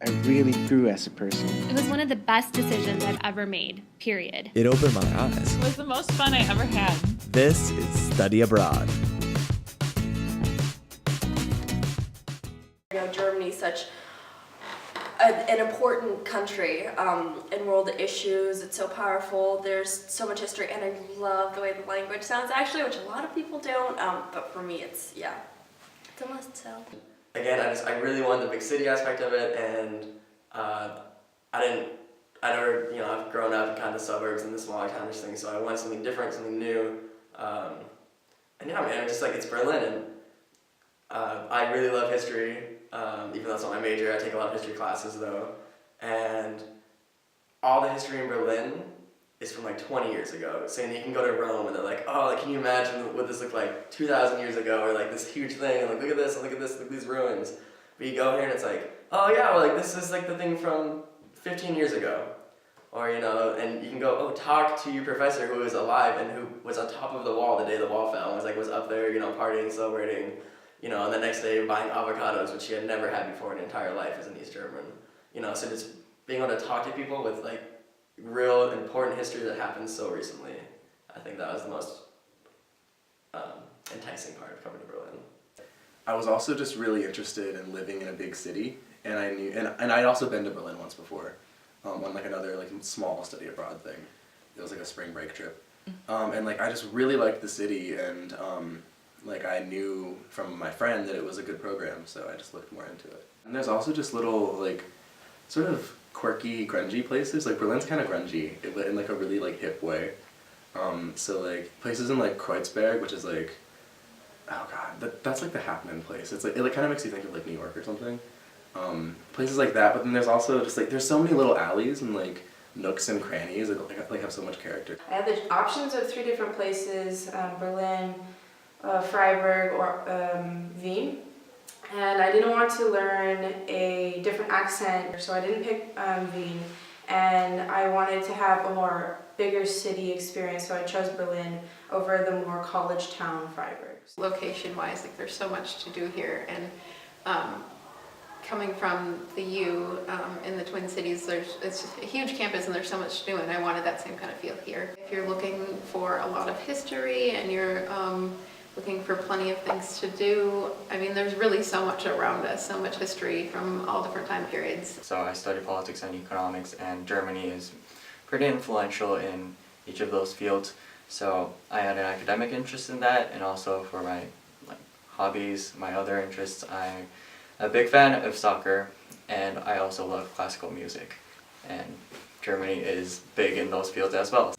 I really grew as a person. It was one of the best decisions I've ever made, period. It opened my eyes. It was the most fun I ever had. This is Study Abroad. You know, Germany's such an important country in world issues. It's so powerful. There's so much history, and I love the way the language sounds, actually, which a lot of people don't. But for me, it's a must. So. Again, I really wanted the big city aspect of it, and I've grown up in kind of the suburbs and the smaller townish thing, so I wanted something different, something new. And yeah, man, just like it's Berlin, and I really love history, even though it's not my major. I take a lot of history classes though, and all the history in Berlin is from like 20 years ago. So you can go to Rome and they're like, oh, like, can you imagine what this looked like 2,000 years ago, or like this huge thing, and like look at this, and look at this, look at these ruins. But you go here and it's like, oh yeah, well, like this is like the thing from 15 years ago. Or, you know, and you can go, oh, talk to your professor who is alive and who was on top of the wall the day the wall fell, and was up there, you know, partying, celebrating, you know, and the next day buying avocados, which she had never had before in her entire life as an East German. You know, so just being able to talk to people with like real important history that happened so recently, I think that was the most enticing part of coming to Berlin. I was also just really interested in living in a big city, and I knew, and I'd also been to Berlin once before, on like another like small study abroad thing. It was like a spring break trip, and like I just really liked the city, and like I knew from my friend that it was a good program, so I just looked more into it. And there's also just little like sort of quirky, grungy places. Like Berlin's kind of grungy in like a really like hip way. So like places in like Kreuzberg, which is like, oh god, that's like the happening place. It's like, it like kind of makes you think of like New York or something. Places like that, but then there's also just like, there's so many little alleys and like nooks and crannies that like have so much character. I had the options of 3 different places, Berlin, Freiburg, or Wien. And I didn't want to learn a different accent, so I didn't pick Wien. And I wanted to have a more bigger city experience, so I chose Berlin over the more college town Freiburg. Location-wise, like there's so much to do here, and coming from the U in the Twin Cities, it's a huge campus and there's so much to do, and I wanted that same kind of feel here. If you're looking for a lot of history and you're looking for plenty of things to do, I mean, there's really so much around us, so much history from all different time periods. So I study politics and economics, and Germany is pretty influential in each of those fields. So I had an academic interest in that, and also for my hobbies, my other interests, I'm a big fan of soccer, and I also love classical music. And Germany is big in those fields as well.